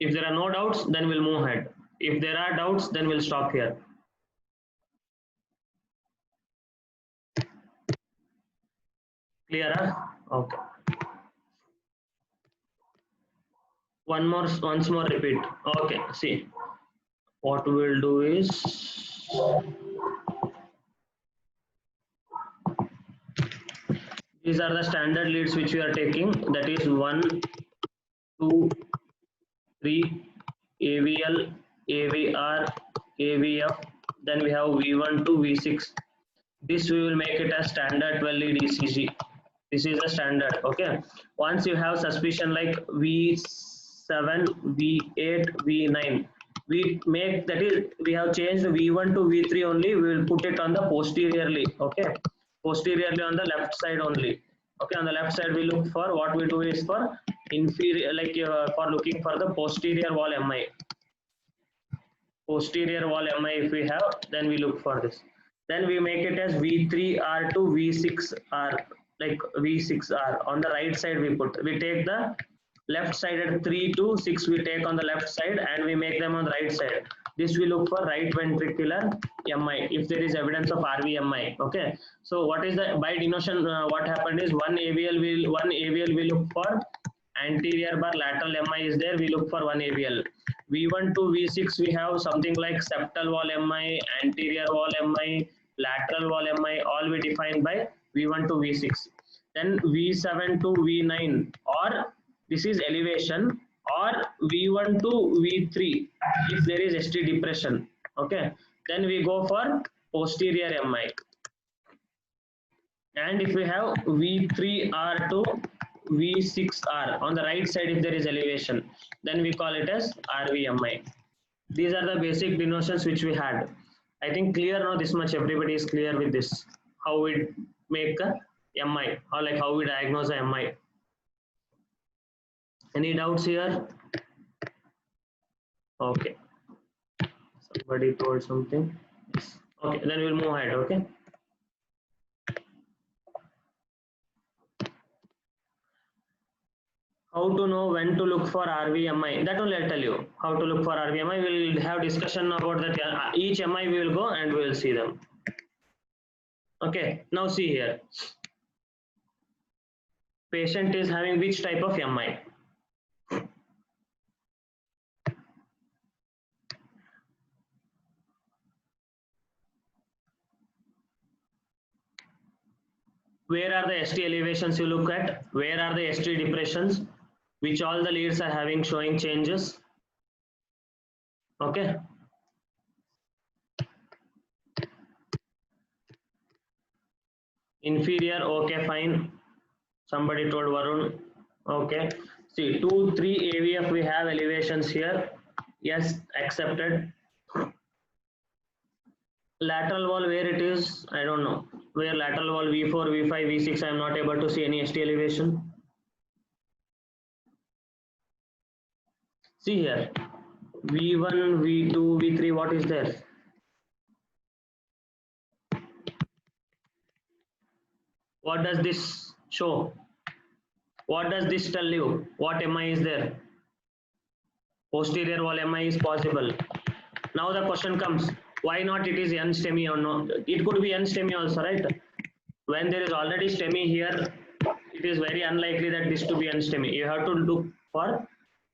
If there are no doubts, then we'll move ahead. If there are doubts, then we'll stop here. Clear? Okay. Once more repeat. Okay, see. What we'll do is, these are the standard leads which we are taking. That is 1, 2, 3, AVL, AVR, AVF. Then we have V1 to V6. This we will make it as standard 12 lead ECG. This is a standard. Okay. Once you have suspicion like V7, V8, V9, we make, that is, we have changed V1 to V3 only. We will put it on the posteriorly. Okay. Posteriorly on the left side only. Okay. On the left side, we look for, what we do is for inferior, like for looking for the posterior wall MI. Posterior wall MI if we have, then we look for this. Then we make it as V3R to V6R, like V6R. On the right side we take the left side at 3 to 6 we take on the left side and we make them on the right side. This we look for right ventricular MI if there is evidence of RVMI. Okay. So what is the, by denotion, what happened is one AVL we look for anterior bar lateral MI is there, we look for one AVL. V1 to V6 we have something like septal wall MI, anterior wall MI, lateral wall MI, all we define by V1 to V6. Then V7 to V9, or this is elevation, or V1 to V3 if there is ST depression. Okay. Then we go for posterior MI. And if we have V3R to V6R on the right side if there is elevation, then we call it as RVMI. These are the basic denotions which we had. I think clear now, this much everybody is clear with this, how we make a MI, or like how we diagnose a MI. Any doubts here? Okay. Somebody told something. Yes. Okay, then we'll move ahead. Okay. How to know when to look for RVMI? That only I'll tell you. How to look for RVMI. We'll have discussion about that. Each MI we will go and we will see them. Okay. Now see here. Patient is having which type of MI? Where are the ST elevations you look at? Where are the ST depressions? Which all the leads are having showing changes? Okay. Inferior, okay, fine. Somebody told Varun. Okay. See, 2, 3 AVF we have elevations here. Yes, accepted. Lateral wall, where it is, I don't know. Where lateral wall V4, V5, V6, I am not able to see any ST elevation. See here, V1, V2, V3, what is there? What does this show? What does this tell you? What MI is there? Posterior wall MI is possible. Now the question comes, why not it is N-STEMI or no? It could N STEMI also, right? When there is already STEMI here, it is very unlikely that this to be N STEMI. You have to look for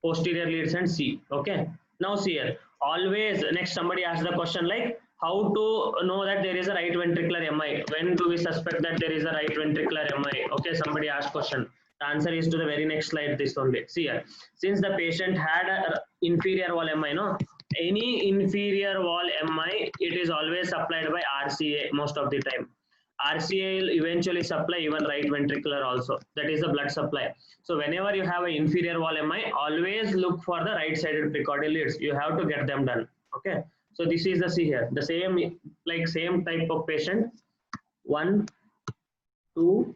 posterior leads and see. Okay. Now see here. Always, next somebody asked the question like, how to know that there is a right ventricular MI? When do we suspect that there is a right ventricular MI? Okay, somebody asked question. The answer is to the very next slide, this only. See here. Since the patient had a inferior wall MI, no? Any inferior wall MI, it is always supplied by RCA most of the time. RCA will eventually supply even right ventricular also. That is the blood supply. So whenever you have an inferior wall MI, always look for the right-sided precordial leads. You have to get them done. Okay. So this is the, see here, the same, like same type of patient. 1, 2,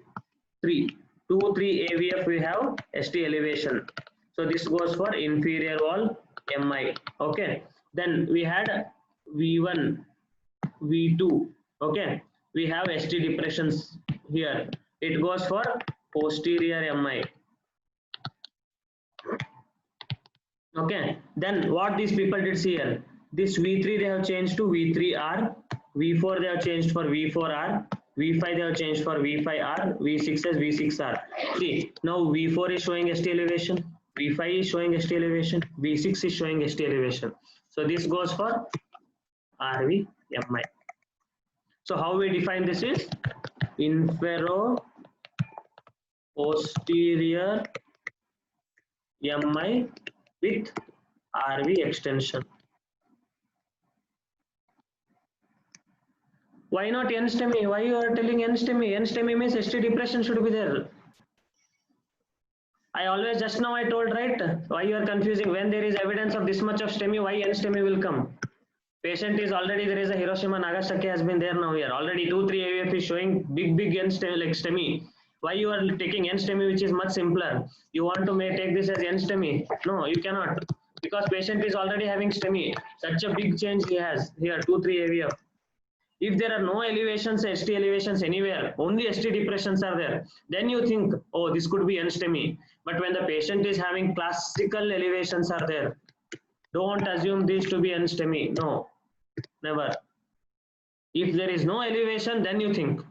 3. 2, 3 AVF we have ST elevation. So this goes for inferior wall MI. Okay. Then we had V1, V2. Okay. We have ST depressions here. It goes for posterior MI. Okay, then what these people did here, this V3 they have changed to V3R, V4 they have changed for V4R, V5 they have changed for V5R, V6 as V6R. See, now V4 is showing ST elevation, V5 is showing ST elevation, V6 is showing ST elevation. So this goes for RV MI. So how we define this is infero posterior MI with RV extension. Why not n STEMI? Why you are telling n STEMI? N STEMI means ST depression should be there. I always just now I told right. Why you are confusing? When there is evidence of this much of STEMI, why n STEMI will come? Patient is already there is a Hiroshima Nagasaki has been there now here. Already 2-3 AVF is showing big n STEMI like STEMI. Why you are taking n STEMI which is much simpler? You want to take this as n STEMI? No, you cannot because patient is already having STEMI. Such a big change he has here 2-3 AVF. If there are no elevations, ST elevations anywhere, only ST depressions are there, then you think, oh, this could be NSTEMI. But when the patient is having classical elevations are there, don't assume this to be NSTEMI. No, never. If there is no elevation, then you think.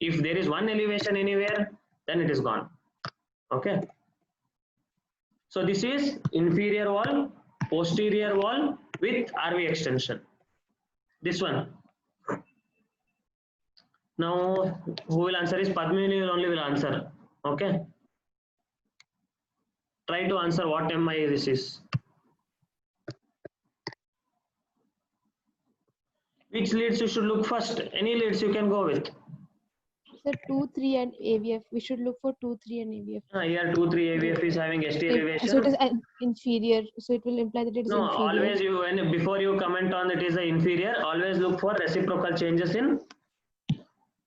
If there is one elevation anywhere, then it is gone. Okay. So this is inferior wall, posterior wall with RV extension. This one. Now, who will answer is Padmini will only will answer. Okay. Try to answer what MI this is. Which leads you should look first? Any leads you can go with. Sir, 2, 3 and AVF. We should look for 2, 3 and AVF. Here 2, 3 AVF is having ST elevation. So it is inferior. So it will imply that it is no, inferior. Always you when before you comment on it is the inferior, always look for reciprocal changes in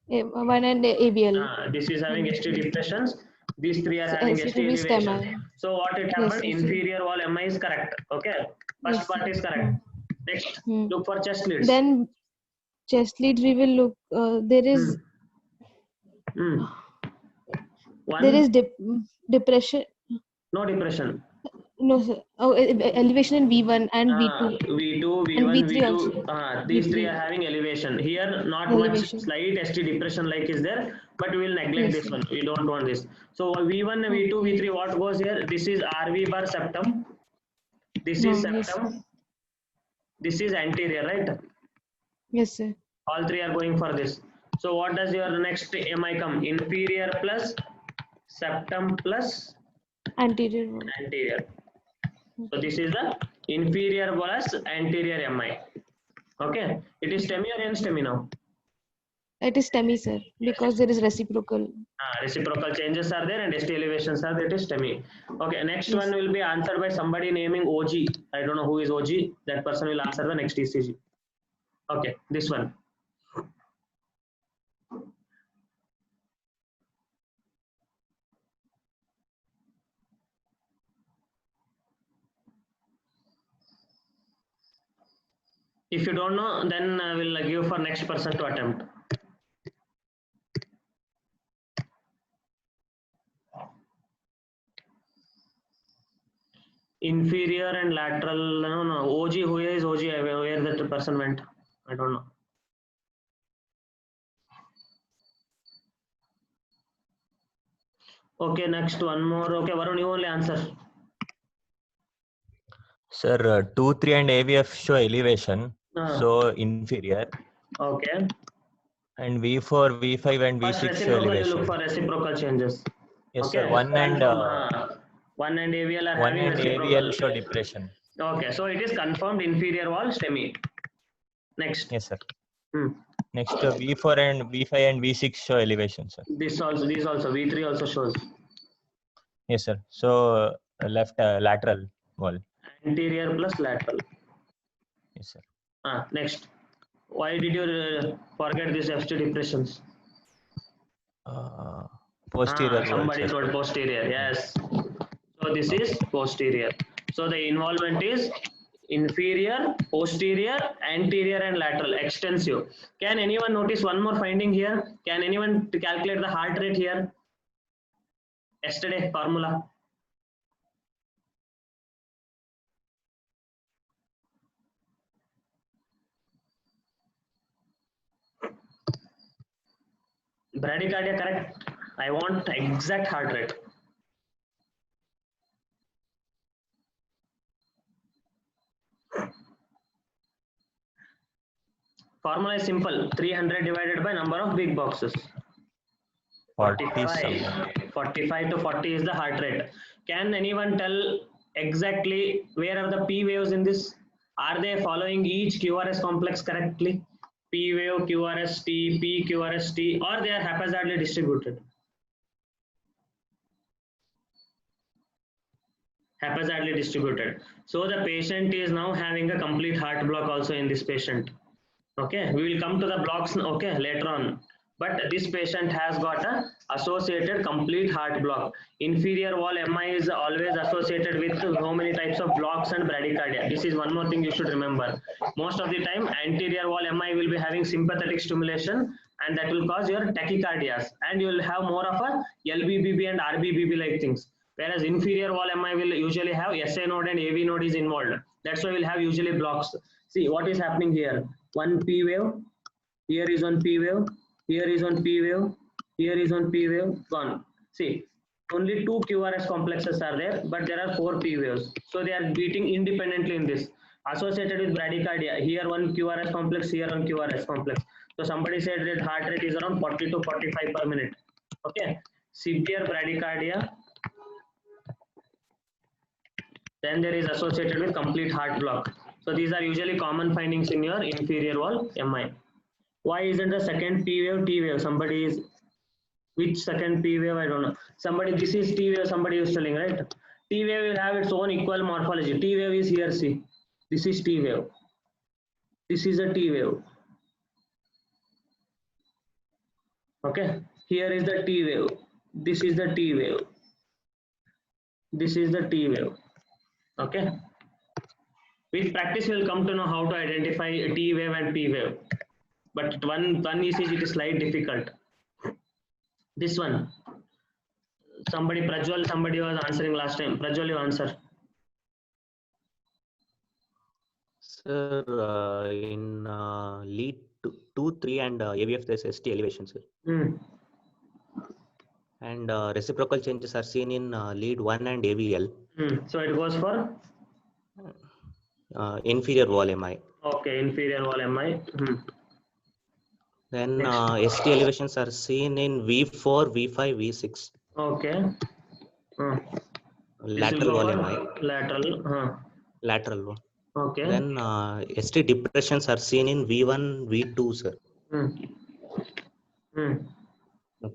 1 and AVL. This is having ST depressions. These three are having ST elevation. So what it happened? Yes, inferior wall MI is correct. Okay. First part is correct. Next, look for chest leads. Then chest leads we will look. There is. There is depression. No depression. No, sir. Oh, elevation in V1 and V2. V2, V1, and V3 V2. Also. These V3. three are having elevation. Here, not elevation. Much slight ST depression like is there, but we will neglect this one. We don't want this. So V1, V2, V3, what goes here? This is RV bar septum. This is septum. This is anterior, right? Yes, sir. All three are going for this. So what does your next MI come? Inferior plus septum plus anterior one. Anterior. So this is the inferior plus anterior MI. Okay. It is STEMI or NSTEMI now? It is STEMI, sir, because there is reciprocal. Reciprocal changes are there and ST elevations are there. It is STEMI. Okay. Next one will be answered by somebody naming OG. I don't know who is OG. That person will answer the next ECG. Okay. This one. If you don't know, then I will give for next person to attempt. Inferior and lateral, no. OG, who is OG? Where that person went? I don't know. Okay, next one more. Okay, Varun, you only answer. Sir, 2, 3 and AVF show elevation, so inferior. Okay. And V4, V5 and V6 show elevation. You look for reciprocal changes. Yes, okay. Sir. 1 and AVL are having AVL show depression. Okay, so it is confirmed inferior wall STEMI. Next. Yes, sir. Next, V4 and V5 and V6 show elevation, sir. These also, V3 also shows. Yes, sir. So left lateral wall. Anterior plus lateral. Yes, sir. Next. Why did you forget these ST depressions? Posterior. Somebody told posterior. Yes. So this is posterior. So the involvement is inferior, posterior, anterior, and lateral. Extensive. Can anyone notice one more finding here? Can anyone calculate the heart rate here? Yesterday formula. Bradycardia, correct. I want exact heart rate. Formula is simple. 300 divided by number of big boxes. 45 to 40 is the heart rate. Can anyone tell exactly where are the P waves in this? Are they following each QRS complex correctly? P wave, QRST, P, QRST, or they are haphazardly distributed? Haphazardly distributed. So the patient is now having a complete heart block also in this patient. Okay, we will come to the blocks, okay, later on. But this patient has got a associated complete heart block. Inferior wall MI is always associated with how many types of blocks and bradycardia. This is one more thing you should remember. Most of the time, anterior wall MI will be having sympathetic stimulation, and that will cause your tachycardias, and you will have more of a LBBB and RBBB like things. Whereas inferior wall MI will usually have SA node and AV node is involved. That's why we'll have usually blocks. See what is happening here. One P wave, here is one P wave, here is one P wave, here is one P wave, gone. See, only 2 QRS complexes are there, but there are 4 P waves. So they are beating independently in this. Associated with bradycardia, here one QRS complex, here one QRS complex. So somebody said that heart rate is around 40 to 45 per minute. Okay, severe bradycardia. Then there is associated with complete heart block. So these are usually common findings in your inferior wall MI. Why isn't the second P wave T wave? Somebody is, which second P wave? I don't know. Somebody, this is T wave, somebody is telling, right? T wave will have its own equal morphology. T wave is here, see. This is T wave. This is a T wave. Okay. Here is the T wave. This is the T wave. This is the T wave. Okay. With practice, we'll come to know how to identify T wave and P wave. But one ECG, it is slightly difficult. This one. Somebody, Prajwal, somebody was answering last time. Prajwal, you answer. Sir, in lead 2, 3 and AVF, there's ST elevation, sir. And reciprocal changes are seen in lead 1 and AVL. So it goes for? Inferior wall MI. Okay, inferior wall MI. Then ST elevations are seen in V4, V5, V6. Okay. Lateral wall MI. Lateral. Lateral wall. Okay. Then ST depressions are seen in V1, V2, sir.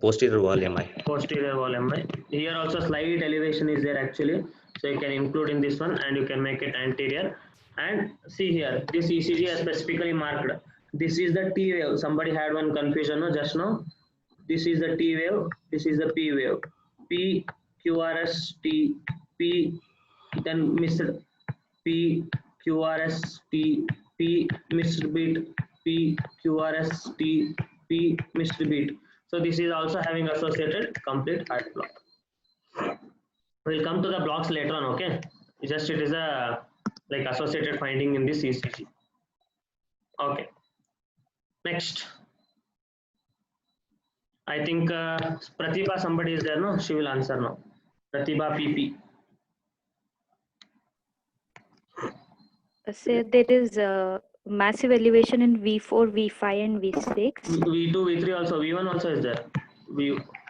Posterior wall MI. Posterior wall MI. Here also slight elevation is there actually. So you can include in this one and you can make it anterior. And see here, this ECG is specifically marked. This is the T wave. Somebody had one confusion just now. This is the T wave. This is the P wave. P, QRS, T, P, then missed P, QRS, T, P, missed beat, P, QRS, T, P, missed beat. So this is also having associated complete heart block. We'll come to the blocks later on, okay? Just it is a like associated finding in this ECG. Okay. Next. I think Pratibha, somebody is there, no? She will answer now. Pratibha PP. Sir, there is a massive elevation in V4, V5 and V6. V2, V3 also, V1 also is there.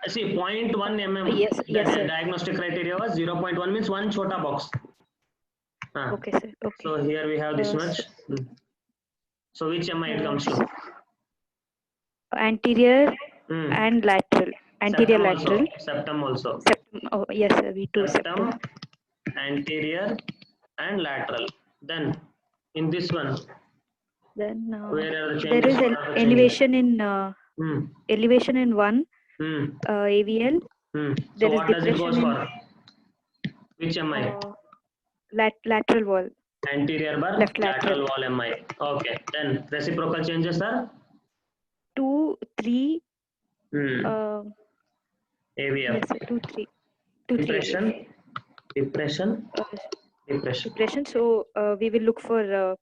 See, 0.1 mm. Yes, sir. Diagnostic criteria was 0.1 means one chota box. Okay, sir. Okay. So here we have this much. So which MI it comes to? Anterior and lateral. Anterior lateral. Septum also. Septum. Oh, yes, sir. V2 septum. Anterior and lateral. Then in this one. Then where are the there is an elevation in elevation in 1 AVL. So There what is does it goes depression for? Which MI? Lateral wall. Anterior bar, Left lateral wall MI. Okay. Then reciprocal changes are 2, 3. AVF. Yes, sir. 2, 3. 2, 3. Depression. Depression. So we will look for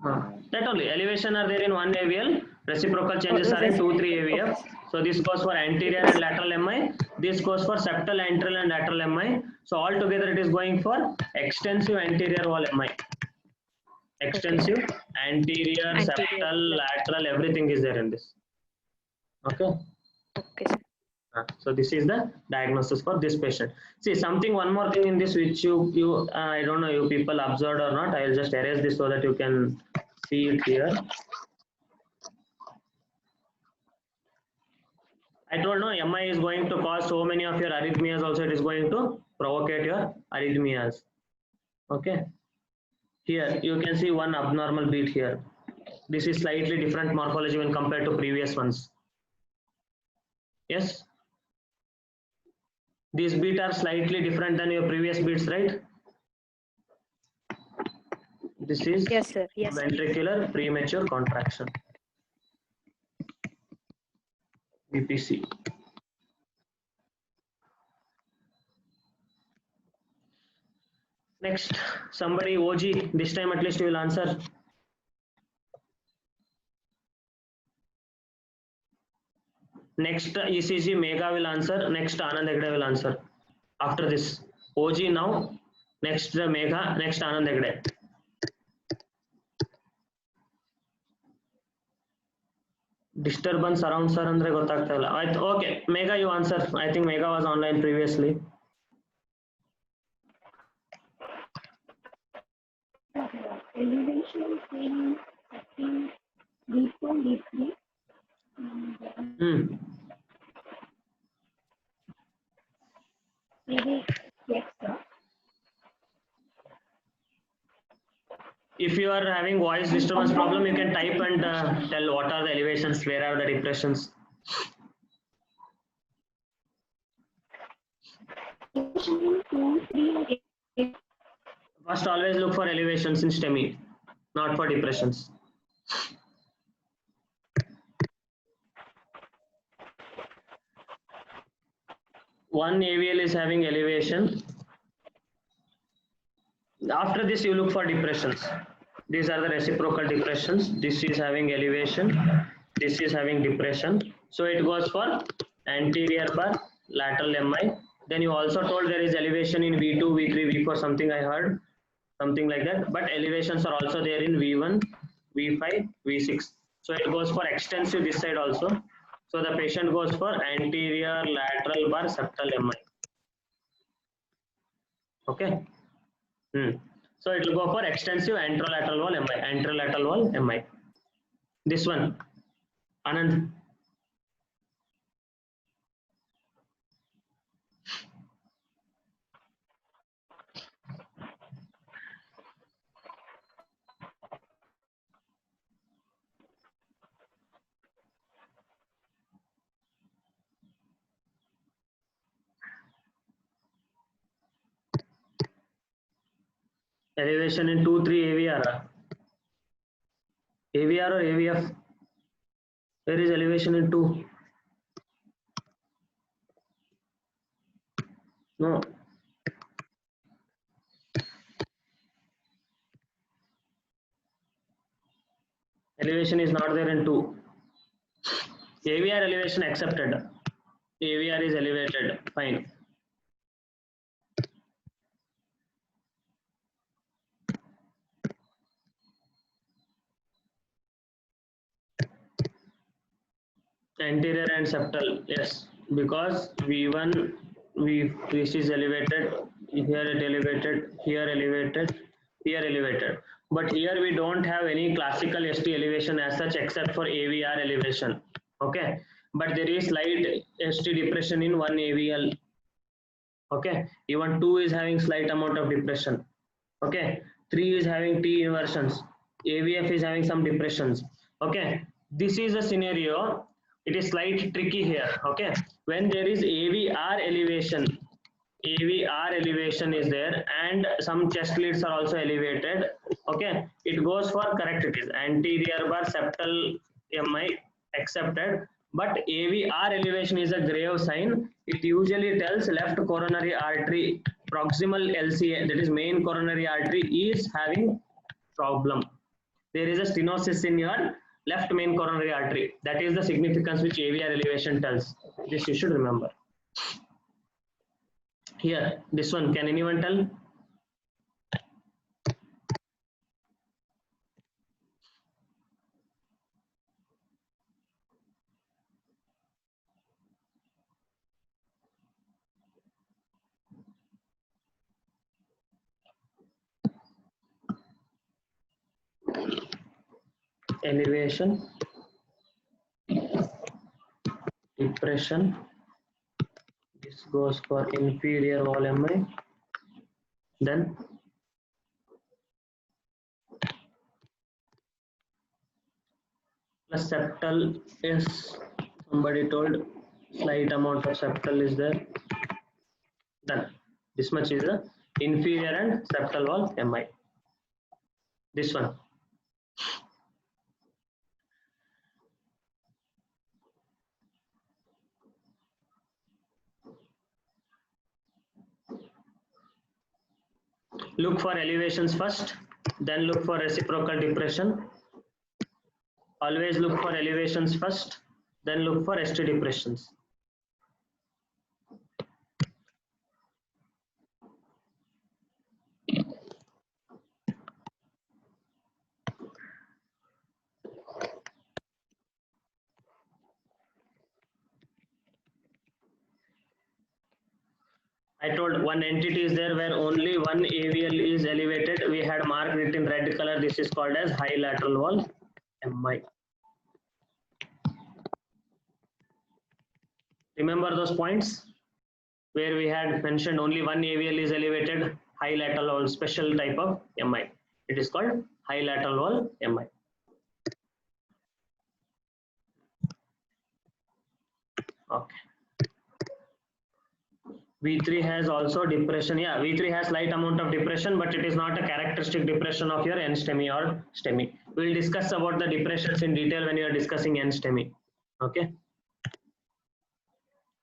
That only elevation are there in one AVL, reciprocal changes are in 2-3 AVF. So this goes for anterior and lateral MI. This goes for septal, antral and lateral MI. So all together it is going for extensive anterior wall MI. Extensive anterior, septal, lateral, everything is there in this. Okay. Okay, sir. So this is the diagnosis for this patient. See one more thing in this which you I don't know you people observed or not. I will just erase this so that you can see it here. I told no MI is going to cause so many of your arrhythmias. Also, it is going to provocate your arrhythmias. Okay. Here you can see one abnormal beat here. This is slightly different morphology when compared to previous ones. Yes. These beats are slightly different than your previous beats, right? This is yes, sir. Yes, ventricular premature contraction. VPC. Next, somebody OG. This time at least you will answer. Next ECG Megha will answer. Next Anand Hegde will answer. After this OG now. Next Megha. Next Anand Hegde. Disturbance around sir andre gottagta illa. Okay, Megha you answer. I think Megha was online previously. Elevation in D4, D3. Maybe yes, sir. If you are having voice disturbance problem, you can type and tell what are the elevations, where are the depressions. First, always look for elevations in STEMI, not for depressions. One AVL is having elevation. After this, you look for depressions. These are the reciprocal depressions. This is having elevation. This is having depression. So it goes for anterior bar, lateral MI. Then you also told there is elevation in V2, V3, V4, something I heard, something like that. But elevations are also there in V1, V5, V6. So it goes for extensive this side also. So the patient goes for anterior, lateral bar, septal MI. Okay. So it will go for extensive anterolateral wall MI. Anterolateral wall MI. This one, Anand. Elevation in 2-3 AVR. AVR or AVF? Where is elevation in 2? No. Elevation is not there in 2. AVR elevation accepted. AVR is elevated. Fine. Anterior and septal, yes, because V1, this is elevated, here it elevated, here elevated, here elevated. But here we don't have any classical ST elevation as such except for AVR elevation. Okay, but there is slight ST depression in one AVL. Okay, even 2 is having slight amount of depression. Okay, 3 is having T inversions. AVF is having some depressions. Okay, this is a scenario. It is slightly tricky here. Okay, when there is AVR elevation is there and some chest leads are also elevated. Okay, it goes for correct. It is anterior bar septal MI accepted, but AVR elevation is a grave sign. It usually tells left coronary artery proximal LCA, that is main coronary artery, is having problem. there is a stenosis in your left main coronary artery. That is the significance which AVR elevation tells. This you should remember. Here, this one, can anyone tell? Elevation, depression. This goes for inferior wall MI. Then plus septal is, somebody told slight amount of septal is there. Then this much is the inferior and septal wall MI. This one. Look for elevations first, then look for reciprocal depression. Always look for elevations first, then look for ST depressions. I told one entity is there where only one AVL is elevated. We had marked it in red color. This is called as high lateral wall MI. Remember those points where we had mentioned only one AVL is elevated, high lateral wall, special type of MI. It is called high lateral wall MI. Okay. V3 has also depression. Yeah, V3 has slight amount of depression, but it is not a characteristic depression of your N-STEMI or STEMI. We will discuss about the depressions in detail when you are discussing N-STEMI. Okay.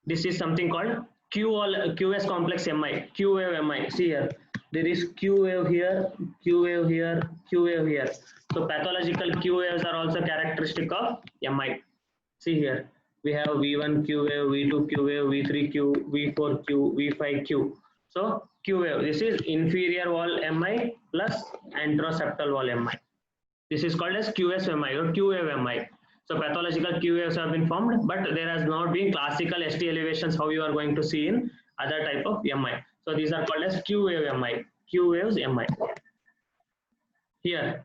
This is something called QS complex MI, Q wave MI. See here, there is Q wave here, Q wave here, Q wave here. So pathological Q waves are also characteristic of MI. See here, we have V1 Q wave, V2 Q wave, V3 Q, V4 Q, V5 Q. So Q wave, this is inferior wall MI plus anteroseptal wall MI. This is called as QS MI or Q wave MI. So pathological Q waves have been formed, but there has not been classical ST elevations how you are going to see in other type of MI. So these are called as Q wave MI, Q waves MI. Here,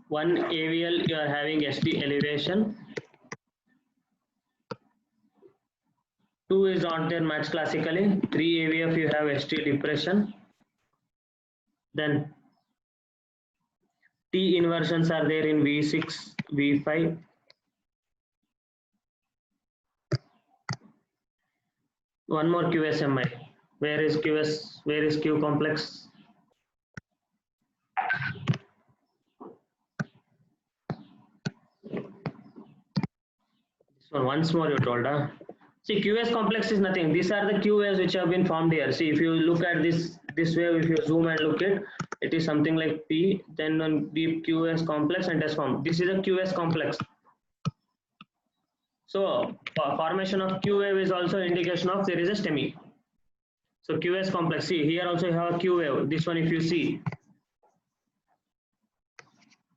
one AVL you are having ST elevation, 2 is not there much classically, 3 AVF you have ST depression, then T inversions are there in V6, V5. One more QSMI. Where is QS? Where is Q complex? This one, once more you told, huh? See, QS complex is nothing. These are the Q waves which have been formed here. See, if you look at this wave, if you zoom and look at it is something like P, then on deep QS complex and S form. This is a QS complex. So formation of Q wave is also indication of there is a STEMI. So QS complex. See, here also you have a Q wave. This one, if you see,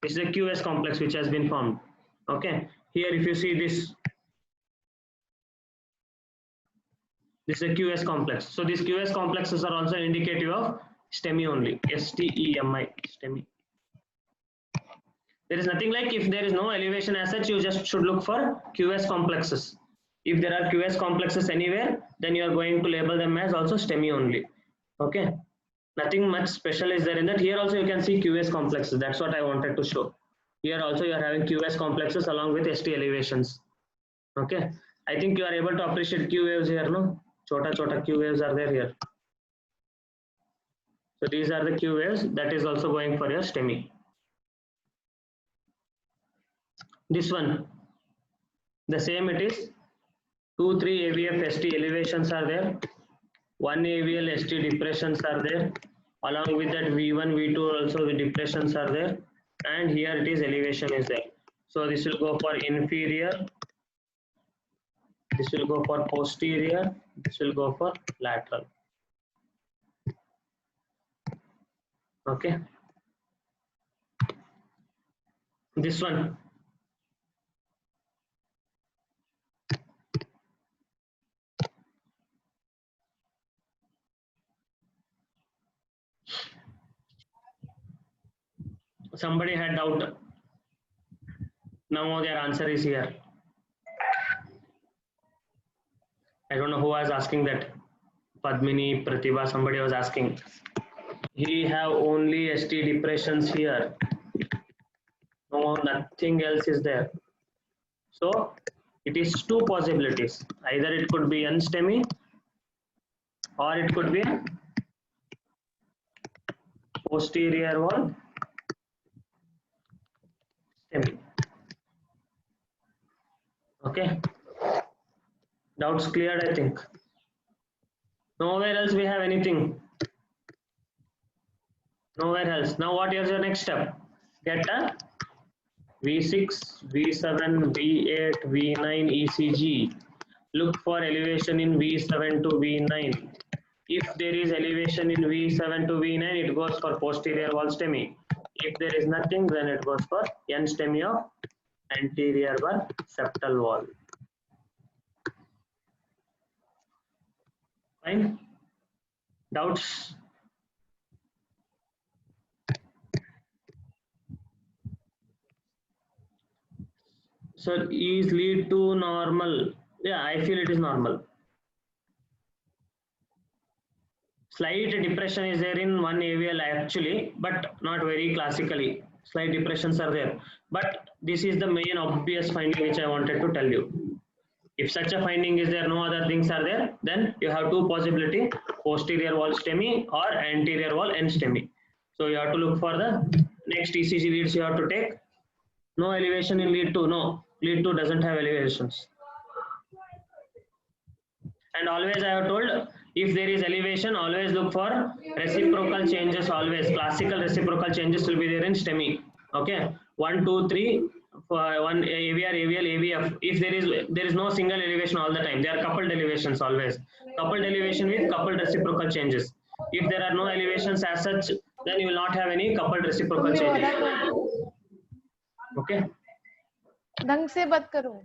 this is a QS complex which has been formed. Okay. Here, if you see this. This is a QS complex. So these QS complexes are also indicative of STEMI only. STEMI, STEMI. There is nothing like if there is no elevation as such, you just should look for QS complexes. If there are QS complexes anywhere, then you are going to label them as also STEMI only. Okay. Nothing much special is there in that. Here also you can see QS complexes. That's what I wanted to show. Here also you are having QS complexes along with ST elevations. Okay. I think you are able to appreciate Q waves here, no? Chota Q waves are there here. So these are the Q waves that is also going for your STEMI. This one, the same it is. 2, 3 AVF ST elevations are there. 1 AVL ST depressions are there. Along with that V1, V2 also the depressions are there, and here it is elevation is there. So this will go for inferior, this will go for posterior, this will go for lateral. Okay. This one. Somebody had doubt. Now their answer is here. I don't know who was asking that. Padmini, Pratibha, somebody was asking. He have only ST depressions here. No, nothing else is there. So it is two possibilities. Either it could be NSTEMI or it could be posterior wall STEMI. Okay. Doubts cleared, I think. Nowhere else we have anything. Nowhere else. Now what is your next step? Get a V6, V7, V8, V9 ECG. Look for elevation in V7 to V9. If there is elevation in V7 to V9, it goes for posterior wall STEMI. If there is nothing, then it goes for NSTEMI of anterior wall septal wall. Fine. Doubts? So is lead to normal? Yeah, I feel it is normal. Slight depression is there in one AVL actually, but not very classically. Slight depressions are there. But this is the main obvious finding which I wanted to tell you. If such a finding is there, no other things are there, then you have two possibility, posterior wall STEMI or anterior wall NSTEMI. So you have to look for the next ECG leads you have to take. No elevation in lead 2, no. Lead 2 doesn't have elevations. And always I have told, if there is elevation, always look for reciprocal changes always. Classical reciprocal changes will be there in STEMI. Okay. 1, 2, 3, for one AVR, AVL, AVF. If there is no single elevation all the time, there are coupled elevations always. Coupled elevation with coupled reciprocal changes. If there are no elevations as such, then you will not have any coupled reciprocal changes. Okay. ढंग से बात करो.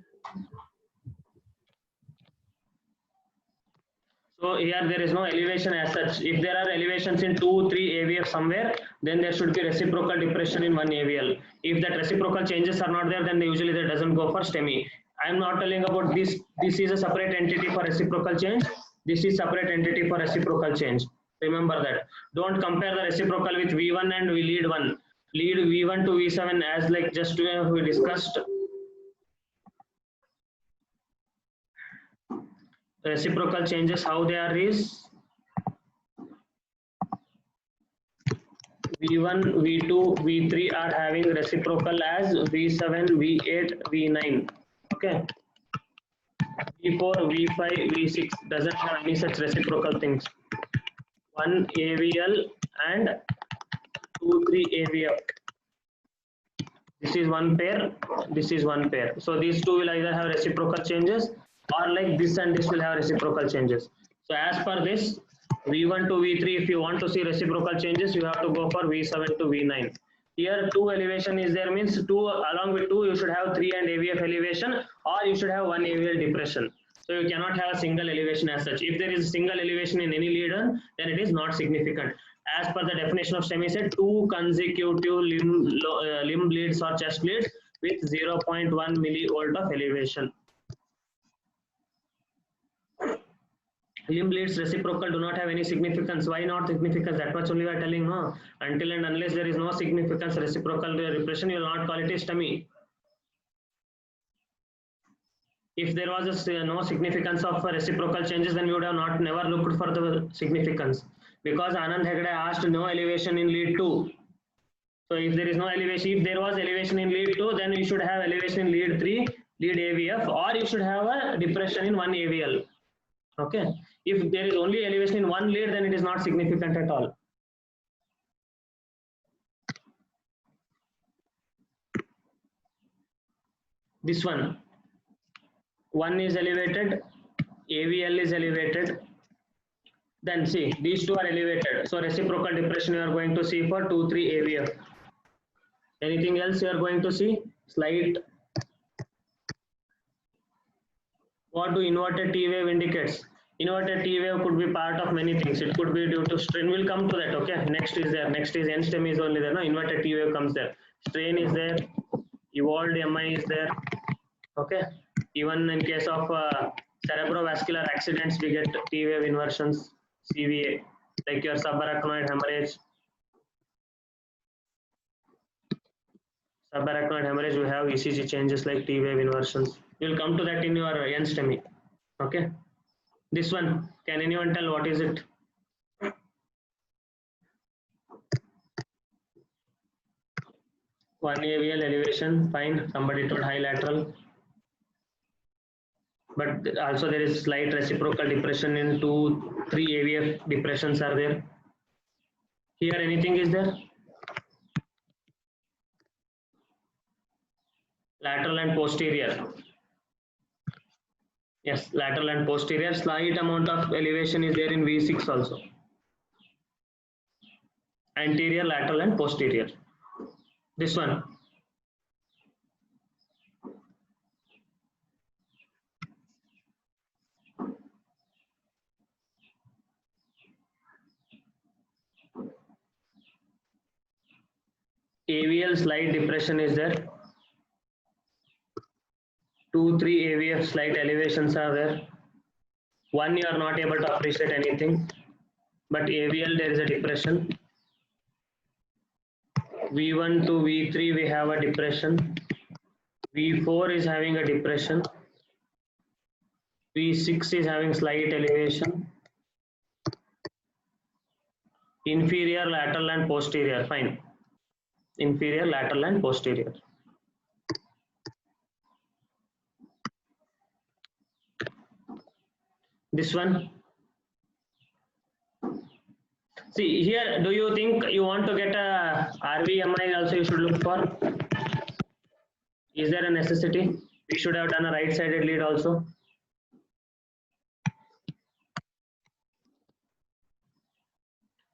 So here there is no elevation as such. If there are elevations in 2, 3 AVF somewhere, then there should be reciprocal depression in one AVL. If that reciprocal changes are not there, then usually that doesn't go for STEMI. I am not telling about this. This is a separate entity for reciprocal change. This is separate entity for reciprocal change. Remember that. Don't compare the reciprocal with V1 and lead 1. Lead V1 to V7 as like just we discussed. Reciprocal changes, how they are is V1, V2, V3 are having reciprocal as V7, V8, V9. Okay. V4, V5, V6 doesn't have any such reciprocal things. One AVL and 2, 3 AVF. This is one pair, this is one pair. So these two will either have reciprocal changes or like this and this will have reciprocal changes. So as per this, V1 to V3, if you want to see reciprocal changes, you have to go for V7 to V9. Here 2 elevation is there, means 2 along with 2 you should have 3 and AVF elevation, or you should have 1 AVL depression. So you cannot have a single elevation as such. If there is a single elevation in any leader, then it is not significant. As per the definition of STEMI said, 2 consecutive limb bleeds or chest bleeds with 0.1 millivolt of elevation. Limb bleeds reciprocal do not have any significance. Why not significance? That much only we are telling, no. Until and unless there is no significance, reciprocal repression, you will not call it a STEMI. If there was no significance of reciprocal changes, then we would have never looked for the significance. Because Anand Hegde asked no elevation in lead 2. So if there is no elevation, if there was elevation in lead 2, then you should have elevation in lead 3, lead AVF, or you should have a depression in one AVL. Okay. If there is only elevation in one lead, then it is not significant at all. This one is elevated, AVL is elevated. Then see, these two are elevated. So reciprocal depression you are going to see for 2, 3 AVF. Anything else you are going to see? Slight. What do inverted T wave indicates? Inverted T wave could be part of many things. It could be due to strain. We'll come to that. Okay. Next is there. Next is end stem is only there. No, inverted T wave comes there. Strain is there. Evolved MI is there. Okay. Even in case of cerebrovascular accidents, we get T wave inversions, CVA, like your subarachnoid hemorrhage. Subarachnoid hemorrhage, we have ECG changes like T wave inversions. You'll come to that in your end STEMI. Okay. This one, can anyone tell what is it? One AVL elevation, fine. Somebody told high lateral. But also there is slight reciprocal depression in 2, 3 AVF depressions are there. Here anything is there? Lateral and posterior. Yes, lateral and posterior. Slight amount of elevation is there in V6 also. Anterior, lateral and posterior. This one. AVL slight depression is there. 2, 3 AVF slight elevations are there. One you are not able to appreciate anything, but AVL there is a depression. V1 to V3 we have a depression. V4 is having a depression. V6 is having slight elevation. Inferior, lateral and posterior, fine. Inferior, lateral and posterior. This one. See here, do you think you want to get a RVMI also you should look for? Is there a necessity? We should have done a right-sided lead also.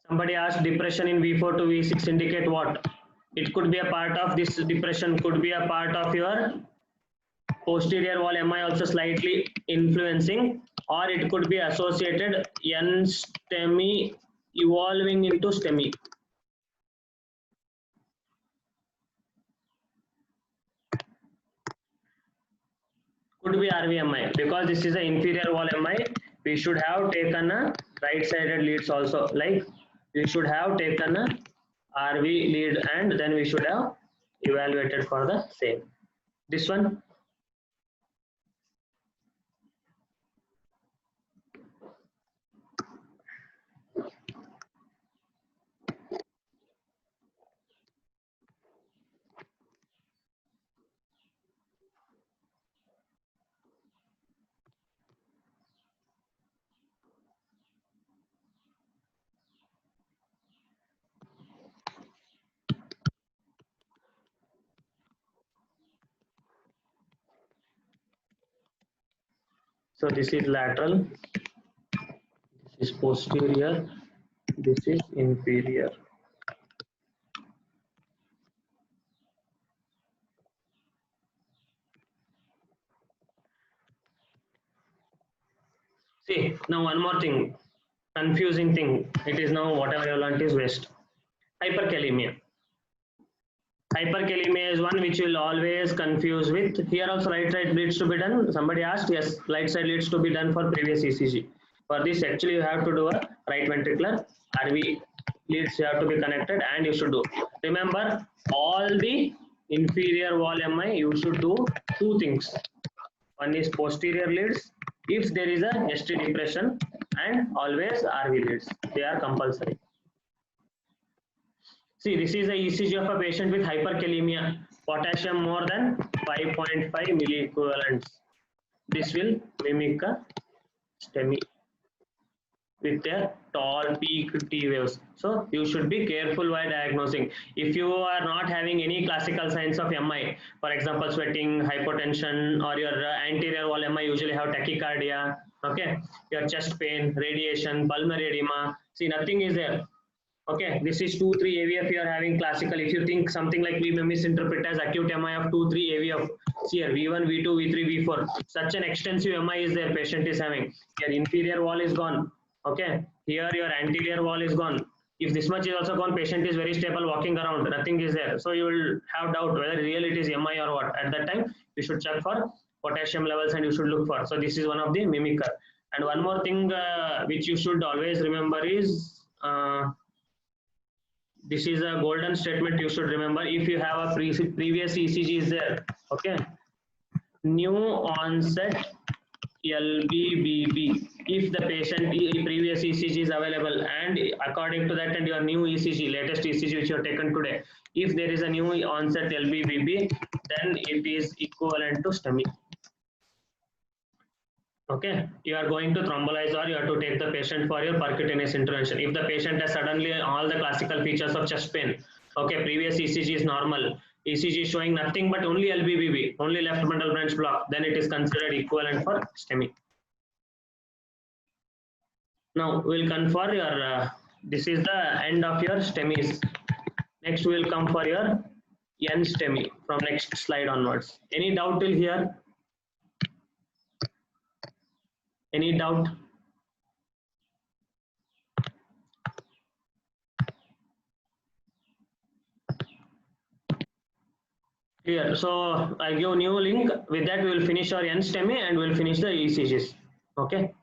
Somebody asked depression in V4 to V6 indicate what? It could be a part of this depression, could be a part of your posterior wall MI also slightly influencing, or it could be associated N STEMI evolving into STEMI. Could be RVMI because this is an inferior wall MI. We should have taken a right-sided leads also. Like we should have taken a RV lead and then we should have evaluated for the same. This one. So this is lateral, this is posterior, this is inferior. See, now one more thing, confusing thing. It is now whatever you learned is waste. Hyperkalemia. Hyperkalemia is one which will always confuse with. Here also right side leads to be done. Somebody asked, yes, right side leads to be done for previous ECG. For this, actually, you have to do a right ventricular RV leads. You have to be connected, and you should do. Remember, all the inferior wall MI, you should do 2 things. One is posterior leads. If there is a ST depression, and always RV leads. They are compulsory. See, this is a ECG of a patient with hyperkalemia, potassium more than 5.5 milliequivalents. This will mimic a STEMI. with a tall peak T waves. So you should be careful while diagnosing. If you are not having any classical signs of MI, for example, sweating, hypotension, or your anterior wall MI usually have tachycardia, okay, your chest pain, radiation, pulmonary edema, see nothing is there. Okay, this is 2-3 AVF you are having classical. If you think something like we may misinterpret as acute MI of 2-3 AVF, see here V1, V2, V3, V4. Such an extensive MI is there, patient is having. Your inferior wall is gone. Okay, here your anterior wall is gone. If this much is also gone, patient is very stable, walking around, nothing is there. So you will have doubt whether really it is MI or what. At that time, you should check for potassium levels and you should look for. So this is one of the mimicker. And one more thing which you should always remember is this is a golden statement you should remember. If you have a previous ECG is there, okay, new onset LBBB. If the patient previous ECG is available and according to that and your new ECG, latest ECG which you have taken today, if there is a new onset LBBB, then it is equivalent to STEMI. Okay, you are going to thrombolize or you have to take the patient for your percutaneous intervention. If the patient has suddenly all the classical features of chest pain, okay, previous ECG is normal, ECG is showing nothing but only LBBB, only left bundle branch block, then it is considered equivalent for STEMI. Now we'll come for your, this is the end of your STEMIs. Next we will come for your N-STEMI from next slide onwards. Any doubt till here? Any doubt? Here, so I give new link. With that, we will finish our N-STEMI and we'll finish the ECGs. Okay.